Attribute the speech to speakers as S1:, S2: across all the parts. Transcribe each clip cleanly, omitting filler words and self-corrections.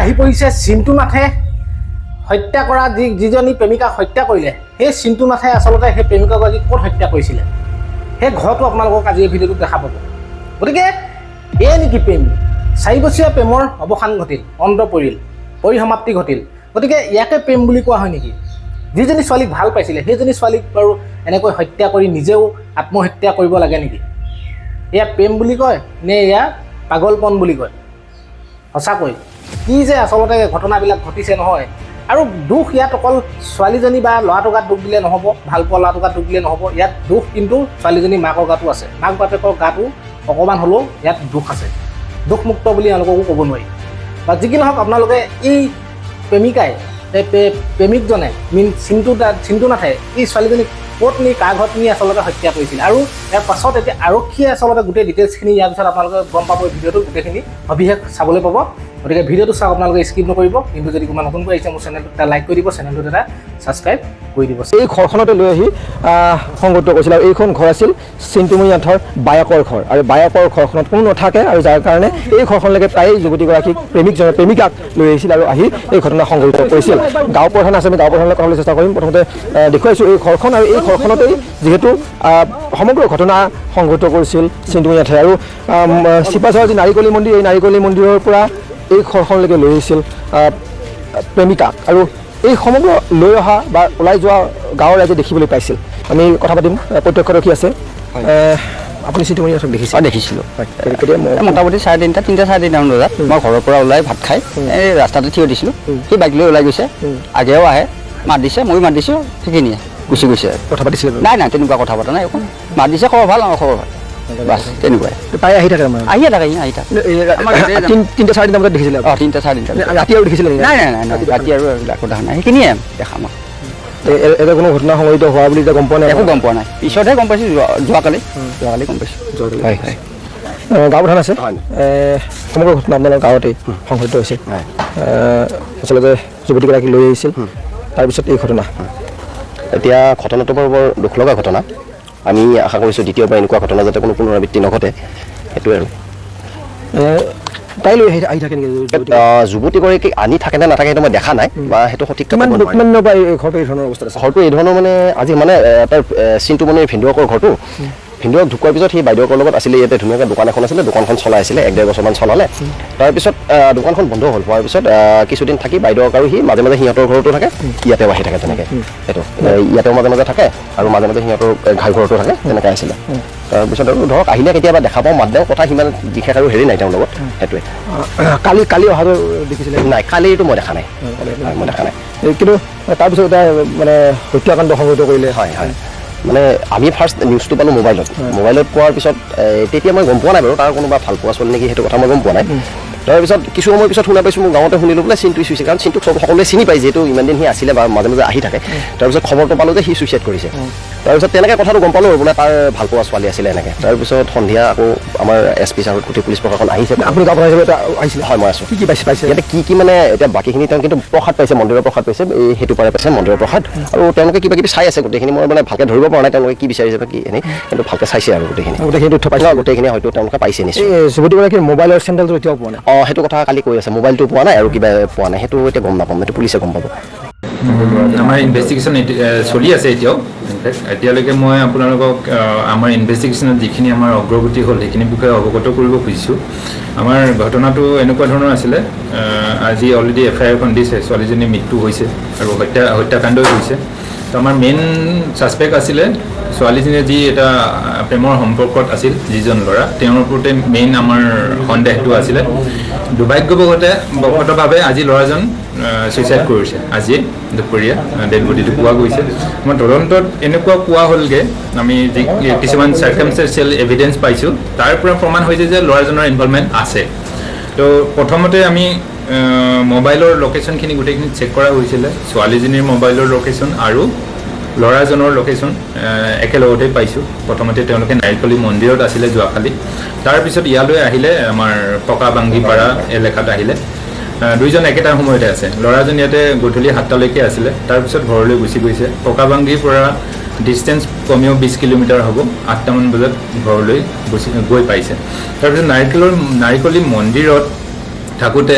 S1: আহি পৰিছে চিন্তু নাথে হত্যা কৰা যিজনী প্ৰেমিকাক হত্যা কৰিলে সেই চিন্তু নাথে আচলতে সেই প্ৰেমিকাগৰাকীক ক'ত হত্যা কৰিছিলে সেই ঘৰটো আপোনালোকক আজি এই ভিডিঅ'টোত দেখা পাব গতিকে এই নেকি প্ৰেম 4 বছৰীয়া প্ৰেমৰ অৱসান ঘটিল অন্ত পৰিল পৰিসমাপ্তি ঘটিল গতিকে ইয়াকে প্ৰেম বুলি কোৱা হয় নেকি যিজনী ছোৱালীক ভাল পাইছিলে সেইজনী ছোৱালীক বাৰু এনেকৈ হত্যা কৰি নিজেও আত্মহত্যা কৰিব লাগে নেকি এয়া প্ৰেম বুলি কয় নে এয়া পাগলপন বুলি কয় সঁচাকৈ কি যে আচলতে ঘটনাবিলাক ঘটিছে নহয় আৰু দুখ ইয়াত অকল ছোৱালীজনী বা ল'ৰাটোৰ গাত দুখ দিলে নহ'ব ভাল পোৱা ল'ৰাটোৰ গাত দুখ দিলে নহ'ব ইয়াত দুখ কিন্তু ছোৱালীজনী মাকৰ গাতো আছে মাক বাপেকৰ গাতো অকণমান হ'লেও ইয়াত দুখ আছে দুখমুক্ত বুলি তেওঁলোককো ক'ব নোৱাৰি বা যি কি নহওক আপোনালোকে এই প্ৰেমিকাই প্ৰেমিকজনে চিন্তু নাথে এই ছোৱালীজনীক ক'ত নি কাৰ ঘৰত নি আচলতে হত্যা কৰিছিল আৰু ইয়াৰ পাছত এতিয়া আৰক্ষীয়ে আচলতে গোটেই ডিটেইলছখিনি ইয়াৰ পিছত আপোনালোকে গম পাব ভিডিঅ'টো গোটেইখিনি সবিশেষ চাবলৈ পাব গতিকে ভিডিঅ'টো চাওক আপোনালোকে স্কিপ নকৰিব কিন্তু যদি কোনোবা নতুনকৈ আহিছে মোৰ চেনেলটো এটা লাইক কৰি দিব চেনেলটোত এটা ছাবস্ক্ৰাইব কৰি দিব
S2: এই ঘৰখনতে লৈ আহি সংগঠিত কৰিছিল আৰু এইখন ঘৰ আছিল চিন্তুমণি নাথৰ বায়েকৰ ঘৰ আৰু বায়েকৰ ঘৰখনত কোনো নাথাকে আৰু যাৰ কাৰণে এই ঘৰখনলৈকে প্ৰায় যুৱতীগৰাকীক প্ৰেমিকাক লৈ আহিছিল আৰু আহি এই ঘটনা সংঘটিত কৰিছিল গাঁও প্ৰধান আছে আমি গাঁও প্ৰধানলৈ ক'বলৈ চেষ্টা কৰিম প্ৰথমতে দেখুৱাইছোঁ এই ঘৰখন আৰু এই ঘৰখনতেই যিহেতু সমগ্ৰ ঘটনা সংঘটিত কৰিছিল চিন্তুমণি নাথে আৰু চিপাঝাৰৰ যি নাৰিকলী মন্দিৰ এই নাৰিকলী মন্দিৰৰ পৰা এই ঘৰখনলৈকে লৈ আহিছিল প্ৰেমিকাক আৰু এই সমগ্ৰ লৈ অহা বা ওলাই যোৱা গাঁৱৰ ৰাইজে দেখিবলৈ পাইছিল আমি কথা পাতিম প্ৰত্যক্ষদৰ্শী আছে আপুনি চিন্তুমণি নাথক দেখিছে
S3: দেখিছিলোঁ মোটামুটি 3:30 মান বজাত মই ঘৰৰ পৰা ওলাই ভাত খাই এই ৰাস্তাতে থিয় দিছিলোঁ সি বাইক লৈ ওলাই গৈছে আগেও আহে মাত দিছে ময়ো মাত দিছোঁ সেইখিনিয়ে গুচি গৈছে
S2: কথা পাতিছিলে
S3: নাই তেনেকুৱা কথা পতা নাই একো মাত দিছে খবৰ ভাল আমাৰ খবৰ ভাল বাছ তেনেকুৱাই
S2: তাই আহি থাকে
S3: আহিয়ে থাকে
S2: 3:30 বজাত দেখিছিলে
S3: 3:30
S2: ৰাতি আৰু দেখিছিলে
S3: নাই ৰাতি আৰু এইবিলাক কথা নাই সেইখিনিয়ে দেখা মই
S2: এটা কোনো ঘটনা সংঘটিত হোৱা বুলি এতিয়া গম পোৱা নাই
S3: একো গম পোৱা নাই পিছতহে গম পাইছোঁ যোৱাকালি গম পাইছোঁ হয় হয়
S2: গাঁও প্ৰধান আছে সমগ্ৰ ঘটনা আপোনালোকৰ গাঁৱতেই সংঘটিত হৈছিল আচলতে যুৱতীগৰাকী লৈ আহিছিল তাৰপিছত এই ঘটনা
S4: এতিয়া ঘটনাটো বৰ দুখ লগা ঘটনা আমি আশা কৰিছোঁ দ্বিতীয়বাৰ এনেকুৱা ঘটনা যাতে কোনো পুনৰাবৃত্তি নঘটে সেইটোৱে আৰু
S2: তাই লৈ আহি থাকে নেকি
S4: যুৱতীগৰাকীক আনি থাকে নে নাথাকে সেইটো মই দেখা নাই বা সেইটো সঠিক
S2: কিমান ঘৰটো এই ধৰণৰ অৱস্থাত আছে
S4: ঘৰটো এই ধৰণৰ মানে আজি মানে তাৰ চিন্তুমণিৰ ভিনদেউকৰ ঘৰটো ভিনদেউক ঢুকোৱাৰ পিছত সেই বাইদেউকৰ লগত আছিলে ইয়াতে ধুনীয়াকৈ দোকান এখন আছিলে দোকানখন চলাই আছিলে 1-1.5 বছৰমান চলালে তাৰপিছত দোকানখন বন্ধ হ'ল হোৱাৰ পিছত কিছুদিন থাকি বাইদেউক আৰু সি মাজে মাজে সিহঁতৰ ঘৰতো থাকে ইয়াতেও আহি থাকে তেনেকৈ সেইটো ইয়াতেও মাজে মাজে থাকে আৰু মাজে মাজে সিহঁতৰ ঘাই ঘৰতো থাকে তেনেকৈ আছিলে তাৰপিছত আৰু ধৰক আহিলে কেতিয়াবা দেখা পাওঁ মাত দিওঁ কথা সিমান বিশেষ আৰু হেৰি নাই তেওঁৰ লগত সেইটোৱে
S2: কালি অহাটো দেখিছিলে
S4: নাই কালিটো মই দেখা নাই
S2: কিন্তু তাৰপিছত এটা মানে হত্যাকাণ্ড সংঘটিত কৰিলে
S4: হয় মানে আমি ফাৰ্ষ্ট নিউজটো পালোঁ মোবাইলত পোৱাৰ পিছত তেতিয়া মই গম পোৱা নাই বাৰু তাৰ কোনোবা ভাল পোৱা ছোৱালী নেকি সেইটো কথা মই গম পোৱা নাই তাৰপিছত কিছু সময় পিছত শুনা পাইছোঁ মোৰ গাঁৱতে শুনিলোঁ বোলে চিন্তুই চুইছে কাৰণ চিন্তুক সকলোৱে চিনি পায় যিহেতু ইমান দিন সি আছিলে বা মাজে মাজে আহি থাকে তাৰপিছত খবৰটো পালোঁ যে সি চুইচাইড কৰিছে তাৰপিছত তেনেকৈ কথাটো গম পালোঁ বোলে তাৰ ভাল পোৱা ছোৱালী আছিলে এনেকৈ তাৰপিছত সন্ধিয়া আকৌ আমাৰ SP ছাৰত গোটেই পুলিচ প্ৰশাসন আহিছে
S2: আপুনি গাঁও প্ৰধান হিচাপে আহিছিলে
S4: হয় মই আছোঁ
S2: কি পাইছে
S4: ইয়াতে কি মানে এতিয়া বাকীখিনি তেওঁ কিন্তু প্ৰসাদ পাইছে মন্দিৰৰ প্ৰসাদ পাইছে এই সেইটো পাৰে পাইছে মন্দিৰৰ প্ৰসাদ আৰু তেওঁলোকে কিবা কিবি চাই আছে গোটেইখিনি মই মানে ভালকৈ ধৰিব পৰা নাই তেওঁলোকে কি বিচাৰিছে বা কি এনেই কিন্তু ভালকৈ চাইছে আৰু গোটেইখিনি
S2: তথ্য পাইছে
S4: গোটেইখিনি হয়তো তেওঁলোকে পাইছে নিশ্চয়
S2: যুৱতীগৰাকীৰ মোবাইলৰ চেণ্ডেলটো এতিয়াও পোৱা নাই
S4: সেইটো কথা কালি কৈ আছে মোবাইলটো পোৱা নাই আৰু কিবা পোৱা নাই সেইটো এতিয়া গম নাপাম সেইটো পুলিচে গম পাব
S5: আমাৰ ইনভেষ্টিগেশ্যন চলি আছে এতিয়ালৈকে মই আপোনালোকক আমাৰ ইনভেষ্টিগেশ্যনত যিখিনি আমাৰ অগ্ৰগতি হ'ল সেইখিনি বিষয়ে অৱগত কৰিব খুজিছোঁ আমাৰ ঘটনাটো এনেকুৱা ধৰণৰ আছিলে আজি অলৰেডি FIR এখন দিছে ছোৱালীজনীৰ মৃত্যু হৈছে আৰু হত্যাকাণ্ড হৈছে তো আমাৰ মেইন ছাছপেক্ট আছিলে ছোৱালীজনীয়ে যি এটা প্ৰেমৰ সম্পৰ্কত আছিল যিজন ল'ৰা তেওঁৰ ওপৰতে মেইন আমাৰ সন্দেহটো আছিলে দুৰ্ভাগ্যবশতভাৱে আজি ল'ৰাজন ছুইচাইড কৰিছে আজি দুপৰীয়া ডেড বডিটো পোৱা গৈছে আমাৰ তদন্তত এনেকুৱা পোৱা হ'লগৈ আমি যি কিছুমান চাৰ্কামষ্টেঞ্চিয়েল এভিডেঞ্চ পাইছোঁ তাৰ পৰা প্ৰমাণ হৈছে যে ল'ৰাজনৰ ইনভলভমেণ্ট আছে তো প্ৰথমতে আমি মোবাইলৰ লোকেশ্যনখিনি গোটেইখিনি চেক কৰা হৈছিলে ছোৱালীজনীৰ মোবাইলৰ লোকেশ্যন আৰু ল'ৰাজনৰ লোকেশ্যন একেলগতে পাইছোঁ প্ৰথমতে তেওঁলোকে নাৰিকলী মন্দিৰত আছিলে যোৱাকালি তাৰপিছত ইয়ালৈ আহিলে আমাৰ পকাবাংগীপাৰা এলেকাত আহিলে দুইজন একেটা সময়তে আছে ল'ৰাজন ইয়াতে গধূলি 7টালৈকে আছিলে তাৰপিছত ঘৰলৈ গুচি গৈছে পকাবাংগীৰ পৰা ডিষ্টেঞ্চ কমেও 20 কিলোমিটাৰ হ'ব 8টামান বজাত ঘৰলৈ গৈ পাইছে তাৰপিছত নাৰিকলী মন্দিৰত থাকোঁতে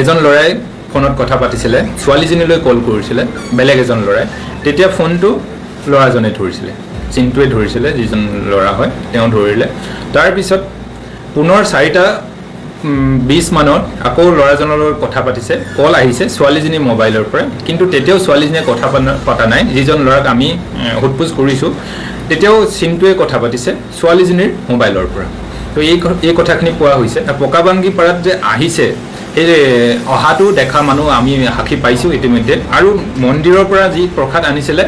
S5: এজন ল'ৰাই ফোনত কথা পাতিছিলে, ছোৱালীজনীলৈ কল কৰিছিলে বেলেগ এজন ল'ৰাই। তেতিয়া ফোনটো ল'ৰাজনে ধৰিছিলে, চিন্টুৱে ধৰিছিলে, যিজন ল'ৰা হয় তেওঁ ধৰিলে। তাৰপিছত পুনৰ 4:20 মানত আকৌ ল'ৰাজনৰ লগত কথা পাতিছে, কল আহিছে ছোৱালীজনীৰ মোবাইলৰ পৰা, কিন্তু তেতিয়াও ছোৱালীজনীয়ে কথা পতা নাই। যিজন ল'ৰাক আমি সোধপোছ কৰিছোঁ তেতিয়াও চিন্টুৱে কথা পাতিছে ছোৱালীজনীৰ মোবাইলৰ পৰা। তো এই কথাখিনি পোৱা হৈছে। পকাবাংগী পাৰাত যে আহিছে, এই অহাটো দেখা মানুহ আমি সাক্ষী পাইছোঁ ইতিমধ্যে। আৰু মন্দিৰৰ পৰা যি প্ৰসাদ আনিছিলে,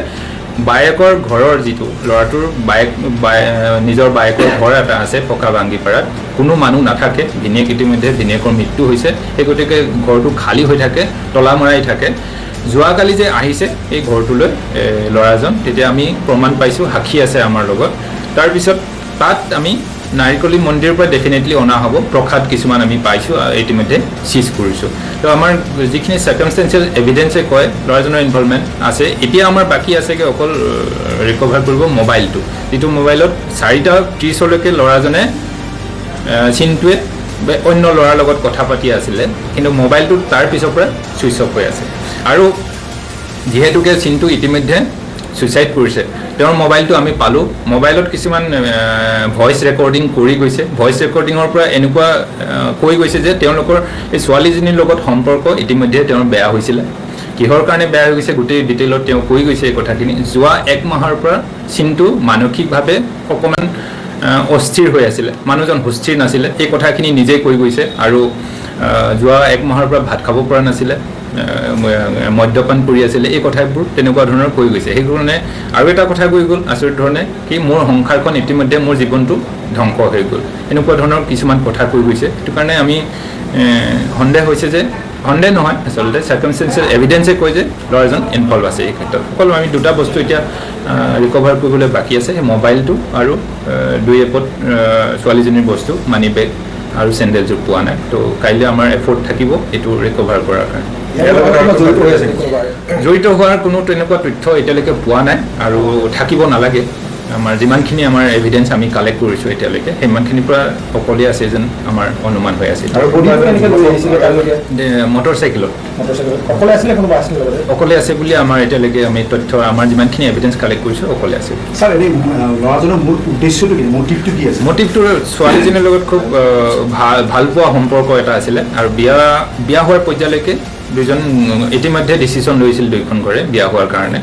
S5: বায়েকৰ ঘৰৰ যিটো ল'ৰাটোৰ নিজৰ বায়েকৰ ঘৰ এটা আছে পকাবাংগী পাৰাত, কোনো মানুহ নাথাকে। ভিনিয়েকৰ মৃত্যু হৈছে, সেই গতিকে ঘৰটো খালী হৈ থাকে, তলা মৰাই থাকে। যোৱাকালি যে আহিছে এই ঘৰটোলৈ ল'ৰাজন, তেতিয়া আমি প্ৰমাণ পাইছোঁ, সাক্ষী আছে আমাৰ লগত। তাৰপিছত তাত আমি নাৰিকলী মন্দিৰৰ পৰা ডেফিনেটলি অনা হ'ব, প্ৰসাদ কিছুমান আমি পাইছোঁ, ইতিমধ্যে চিজ কৰিছোঁ। তো আমাৰ যিখিনি চাৰ্কামষ্টেঞ্চিয়েল এভিডেঞ্চে কয় ল'ৰাজনৰ ইনভলভমেণ্ট আছে। এতিয়া আমাৰ বাকী আছেগৈ অকল ৰিকভাৰ কৰিব মোবাইলটো, যিটো মোবাইলত 4:30লৈকে ল'ৰাজনে চিন্টুৱে অন্য ল'ৰাৰ লগত কথা পাতি আছিলে, কিন্তু মোবাইলটো তাৰ পিছৰ পৰা ছুইচ অফ হৈ আছে। আৰু যিহেতুকে চিন্টু ইতিমধ্যে ছুইচাইড কৰিছে, তেওঁৰ মোবাইলটো আমি পালোঁ। মোবাইলত কিছুমান ভইচ ৰেকৰ্ডিং কৰি গৈছে। ভইচ ৰেকৰ্ডিঙৰ পৰা এনেকুৱা কৈ গৈছে যে তেওঁলোকৰ এই ছোৱালীজনীৰ লগত সম্পৰ্ক ইতিমধ্যে তেওঁৰ বেয়া হৈছিলে। কিহৰ কাৰণে বেয়া হৈ গৈছে গোটেই ডিটেইলত তেওঁ কৈ গৈছে এই কথাখিনি। যোৱা 1 মাহৰ পৰা চিন্টু মানসিকভাৱে অকণমান অস্থিৰ হৈ আছিলে, মানুহজন সুস্থিৰ নাছিলে, এই কথাখিনি নিজেই কৈ গৈছে। আৰু যোৱা 1 মাহৰ পৰা ভাত খাব পৰা নাছিলে, মদ্যপান কৰি আছিলে, এই কথাবোৰ তেনেকুৱা ধৰণৰ কৈ গৈছে। সেইকাৰণে আৰু এটা কথা কৈ গ'ল আচৰিত ধৰণে, কি মোৰ সংসাৰখন ইতিমধ্যে মোৰ জীৱনটো ধ্বংস হৈ গ'ল, এনেকুৱা ধৰণৰ কিছুমান কথা কৈ গৈছে। সেইটো কাৰণে আমি সন্দেহ হৈছে যে, সন্দেহ নহয় আচলতে চাৰ্কামষ্টেঞ্চিয়েল এভিডেঞ্চে কয় যে ল'ৰাজন ইনভলভ আছে এই ক্ষেত্ৰত। সকলো আমি 2টা বস্তু এতিয়া ৰিকভাৰ কৰিবলৈ বাকী আছে, সেই মোবাইলটো আৰু 2 এপত ছোৱালীজনীৰ বস্তু, মানি বেগ আৰু চেণ্ডেলযোৰ পোৱা নাই। তো কাইলৈ আমাৰ এফৰ্ট থাকিব এইটো ৰিকভাৰ কৰাৰ কাৰণে। জড়িত হোৱাৰ কোনো তেনেকুৱা তথ্য এতিয়ালৈকে পোৱা নাই আৰু থাকিব নালাগে। আমাৰ যিমানখিনি আমাৰ এভিডেঞ্চ আমি কালেক্ট কৰিছোঁ এতিয়ালৈকে, সিমানখিনিৰ পৰা অকলে আছে যেন আমাৰ অনুমান হৈ আছে। মটৰচাইকেলত অকলে আছে বুলি আমাৰ এতিয়ালৈকে আমি তথ্য, আমাৰ যিমানখিনি এভিডেঞ্চ কালেক্ট কৰিছোঁ অকলে আছে। মটিভটো ছোৱালীজনীৰ লগত খুব ভাল পোৱা সম্পৰ্ক এটা আছিলে, আৰু বিয়া হোৱাৰ পৰ্যায়লৈকে দুজন ইতিমধ্যে ডিচিশ্যন লৈছিল দুয়োখন ঘৰে বিয়া হোৱাৰ কাৰণে।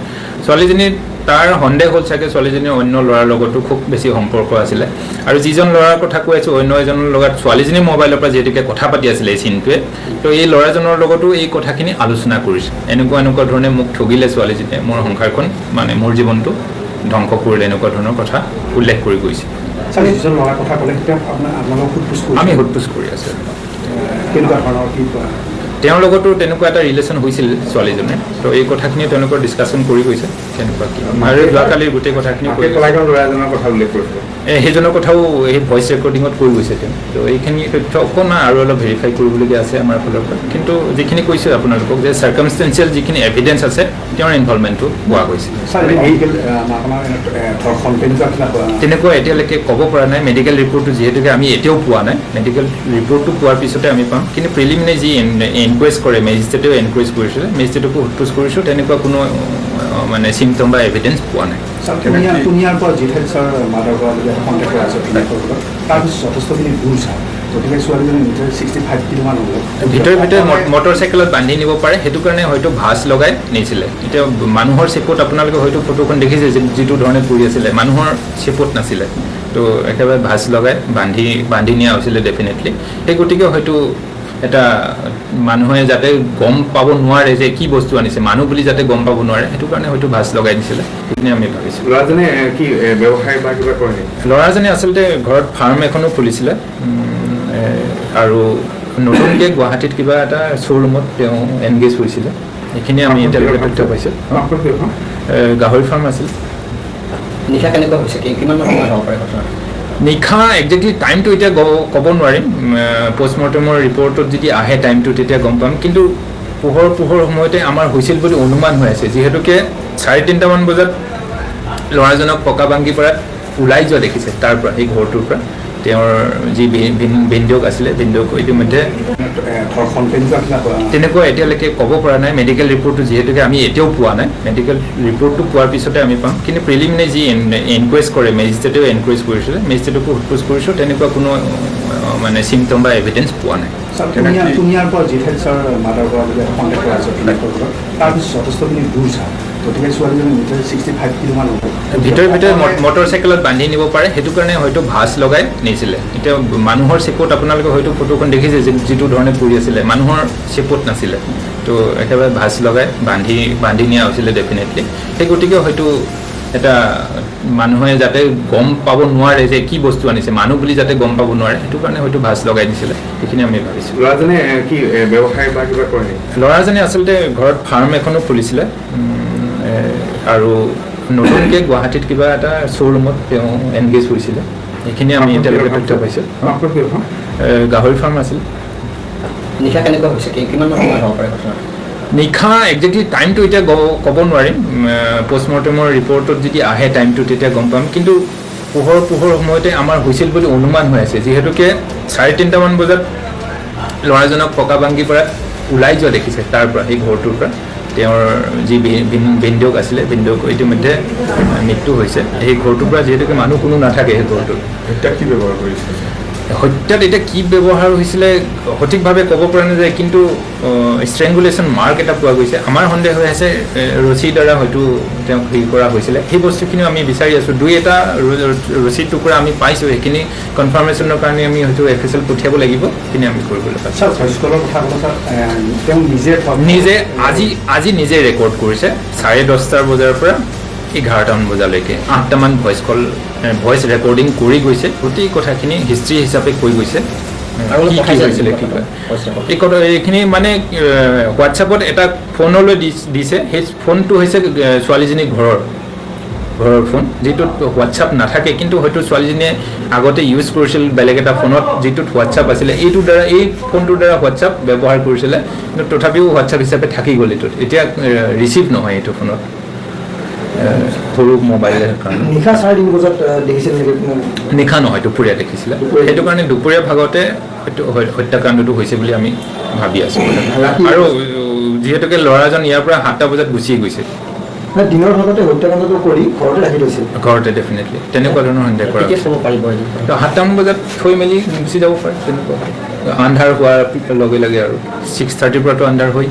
S5: ছোৱালীজনীৰ তাৰ সন্দেহ হ'ল চাগে ছোৱালীজনীৰ অন্য ল'ৰাৰ লগতো খুব বেছি সম্পৰ্ক আছিলে। আৰু যিজন ল'ৰাৰ কথা কৈ আছোঁ, অন্য এজনৰ লগত ছোৱালীজনীৰ মোবাইলৰ পৰা যিহেতুকে কথা পাতি আছিলে এই চিনটোৱে, তো এই ল'ৰাজনৰ লগতো এই কথাখিনি আলোচনা কৰিছে। এনেকুৱা ধৰণে মোক ঠগিলে ছোৱালীজনীয়ে, মোৰ সংসাৰখন মানে মোৰ জীৱনটো ধ্বংস কৰিলে, এনেকুৱা ধৰণৰ কথা উল্লেখ কৰি গৈছে। আমি সোধপোছ কৰি আছোঁ। তেওঁৰ লগতো তেনেকুৱা এটা ৰিলেশ্যন হৈছিল ছোৱালীজনীৰ, তো এই কথাখিনি তেওঁলোকৰ ডিছকাশ্যন কৰি গৈছে কেনেকুৱা কি। আৰু যোৱাকালিৰ গোটেই কথাখিনি সেইজনৰ কথাও এই ভইচ ৰেকৰ্ডিঙত কৈ গৈছে তেওঁ। তো এইখিনি তথ্য অকণমান আৰু অলপ ভেৰিফাই কৰিবলগীয়া আছে আমাৰ ফালৰ পৰা, কিন্তু যিখিনি কৈছোঁ আপোনালোকক যে চাৰ্কামষ্টেঞ্চিয়েল যিখিনি এভিডেঞ্চ আছে তেওঁৰ ইনভলভমেণ্টটো পোৱা গৈছে। তেনেকুৱা এতিয়ালৈকে ক'ব পৰা নাই। মেডিকেল ৰিপৰ্টটো যিহেতুকে আমি এতিয়াও পোৱা নাই, মেডিকেল ৰিপৰ্টটো পোৱাৰ পিছতে আমি পাম। কিন্তু প্ৰিলিমিনাৰী যি এনকুৱেজ কৰে, মেজিষ্ট্ৰেটেও এনকুৱেজ কৰিছিলে, মেজিষ্ট্ৰেটকো সোধপোছ কৰিছোঁ, তেনেকুৱা কোনো মানে চিমটম বা এভিডেঞ্চ পোৱা নাই। ভিতৰে মটৰচাইকেলত বান্ধি নিব পাৰে, সেইটো কাৰণে হয়তো ভাঁজ লগাই নিছিলে। এতিয়া মানুহৰ চেপত আপোনালোকে হয়তো ফটোখন দেখিছে, যিটো ধৰণে পৰি আছিলে মানুহৰ চেপত নাছিলে, তো একেবাৰে ভাঁজ লগাই বান্ধি নিয়া হৈছিলে ডেফিনেটলি। সেই গতিকে হয়তো এটা মানুহে যাতে গম পাব নোৱাৰে যে কি বস্তু আনিছে, মানুহ বুলি যাতে গম পাব নোৱাৰে, সেইটো কাৰণে হয়তো ভাঁজ লগাই দিছিলে, সেইখিনি আমি ভাবিছোঁ।
S6: ল'ৰাজনে কি ব্যৱসায় বা কিবা কৰে?
S5: ল'ৰাজনে আচলতে ঘৰত ফাৰ্ম এখনো খুলিছিলে, আৰু নতুনকৈ গুৱাহাটীত কিবা এটা শ্ব'ৰুমত তেওঁ এনগেজ হৈছিলে, এইখিনি আমি এতিয়ালৈকে তথ্য পাইছোঁ। গাহৰি ফাৰ্ম আছিল।
S3: নিশা কেনেকুৱা হৈছে, কিমান সময় হ'ব পাৰে ঘটনা?
S5: নিশা একজেক্টলি টাইমটো এতিয়া ক'ব নোৱাৰিম। পষ্টমৰ্টেমৰ ৰিপৰ্টত যদি আহে টাইমটো তেতিয়া গম পাম, কিন্তু পোহৰ সময়তে আমাৰ হৈছিল বুলি অনুমান হৈ আছে, যিহেতুকে 3:30 বজাত ল'ৰাজনক পকাবাংগী পৰা ওলাই যোৱা দেখিছে তাৰ পৰা, এই ঘৰটোৰ পৰা। তেওঁৰ যি ভিনদেউক আছিলে ভিনদেউক ইতিমধ্যে
S6: ধৰ্ষণ তেনেকুৱা কিবা
S5: তেনেকুৱা এতিয়ালৈকে ক'ব পৰা নাই মেডিকেল ৰিপৰ্টটো যিহেতুকে আমি এতিয়াও পোৱা নাই মেডিকেল ৰিপৰ্টটো পোৱাৰ পিছতে আমি পাম কিন্তু প্ৰিলিমিনাৰী যি এনকুৱেজ কৰে মেজিষ্ট্ৰেটেও এনকুৱেজ কৰিছিলে মেজিষ্ট্ৰেটকো সোধপোছ কৰিছোঁ তেনেকুৱা কোনো মানে চিমটম বা এভিডেঞ্চ পোৱা নাই
S6: তুমিয়াৰ পৰা জিঠাইত ছাৰ মাদাৰ পৰা বোলে কণ্টেক্ট কৰা আছে তাৰপিছত যথেষ্টখিনি দূৰ ছাৰ গতিকে ছোৱালীজনী ভিতৰত 65 কিলোমান হ'ব
S5: ভিতৰে মটৰ চাইকেলত বান্ধি নিব পাৰে সেইটো কাৰণে হয়তো ভাঁজ লগাই নিছিলে এতিয়া মানুহৰ চেপত আপোনালোকে হয়তো ফটোখন দেখিছে যিটো ধৰণে পৰি আছিলে মানুহৰ চেপত নাছিলে তো একেবাৰে ভাঁজ লগাই বান্ধি নিয়া হৈছিলে ডেফিনেটলি সেই গতিকে হয়তো এটা মানুহে যাতে গম পাব নোৱাৰে যে কি বস্তু আনিছে মানুহ বুলি যাতে গম পাব নোৱাৰে সেইটো কাৰণে হয়তো ভাঁজ লগাই দিছিলে সেইখিনি আমি ভাবিছোঁ
S6: ল'ৰাজনে কি ব্যৱসায় বা কিবা কৰে নেকি
S5: ল'ৰাজনে আচলতে ঘৰত ফাৰ্ম এখনো খুলিছিলে আৰু নতুনকৈ গুৱাহাটীত কিবা এটা শ্ব'ৰুমত তেওঁ এনগেজ হৈছিলে সেইখিনি আমি এতিয়ালৈকে তথ্য পাইছোঁ গাহৰি ফাৰ্ম আছিল
S2: নিশা কেনেকুৱা হৈছে কিমান সময় হ'ব পাৰে ঘটনা
S5: নিশা একজেক্টলি টাইমটো এতিয়া ক'ব নোৱাৰিম পষ্টমৰ্টেমৰ ৰিপৰ্টত যদি আহে টাইমটো তেতিয়া গম পাম কিন্তু পোহৰ সময়তে আমাৰ হৈছিল বুলি অনুমান হৈ আছে যিহেতুকে 3:30মান বজাত ল'ৰাজনক পকাবাংগীৰ পৰা ওলাই যোৱা দেখিছে তাৰ পৰা সেই ঘৰটোৰ পৰা তেওঁৰ যি ভিনদেউক আছিলে ভিনদেউক ইতিমধ্যে মৃত্যু হৈছে সেই ঘৰটোৰ পৰা যিহেতুকে মানুহ কোনো নাথাকে সেই ঘৰটোত
S6: হত্যা কি ব্যৱহাৰ কৰিছে
S5: হত্যাত এতিয়া কি ব্যৱহাৰ হৈছিলে সঠিকভাৱে ক'ব পৰা নাযায় কিন্তু ষ্ট্ৰেংগুলেশ্যন মাৰ্ক এটা পোৱা গৈছে আমাৰ সন্দেহ হৈ আছে ৰছীৰ দ্বাৰা হয়তো তেওঁক হেৰি কৰা হৈছিলে সেই বস্তুখিনিও আমি বিচাৰি আছোঁ 2-এটা ৰছীৰ টুকুৰা আমি পাইছোঁ সেইখিনি কনফাৰ্মেশ্যনৰ কাৰণে আমি হয়তো FSL পঠিয়াব লাগিব সেইখিনি আমি কৰিবলৈ পাইছোঁ
S6: স্কুলৰ কথা ক'লে তেওঁ
S5: নিজে আজি নিজে ৰেকৰ্ড কৰিছে 10:30 বজাৰ পৰা 11টামান বজালৈকে 8টামান ভইচ ৰেকৰ্ডিং কৰি গৈছে গোটেই কথাখিনি হিষ্ট্ৰী হিচাপে কৈ গৈছে কি হৈছিলে কি কয় এই কথা এইখিনি মানে হোৱাটছএপত এটা ফোনলৈ দিছে সেই ফোনটো হৈছে ছোৱালীজনীৰ ঘৰৰ ফোন যিটোত হোৱাটছআপ নাথাকে কিন্তু হয়তো ছোৱালীজনীয়ে আগতে ইউজ কৰিছিল বেলেগ এটা ফোনত যিটোত হোৱাটছআপ আছিলে এই ফোনটোৰ দ্বাৰা হোৱাটছআপ ব্যৱহাৰ কৰিছিলে কিন্তু তথাপিও হোৱাটছআপ হিচাপে থাকি গ'ল এইটোত এতিয়া ৰিচিভ নহয় এইটো ফোনত সৰু মোবাইলৰ কাৰণে
S2: নিশা 3:30 বজাত দেখিছিল
S5: নিশা নহয় দুপৰীয়া দেখিছিলে সেইটো কাৰণে দুপৰীয়া ভাগতে হয়তো হত্যাকাণ্ডটো হৈছে বুলি আমি ভাবি আছোঁ আৰু যিহেতুকে ল'ৰাজন ইয়াৰ পৰা 7টা বজাত গুচি গৈছে
S2: দিনৰ ভাগতে হত্যাকাণ্ডটো কৰি ঘৰতে ৰাখি থৈছিল
S5: ঘৰতে ডেফিনেটলি তেনেকুৱা ধৰণৰ সন্দেহ কৰা তো 7টামান বজাত থৈ মেলি গুচি যাব পাৰে তেনেকুৱা আন্ধাৰ হোৱাৰ লগে লগে আৰু 6:30 পৰাতো আন্ধাৰ হৈ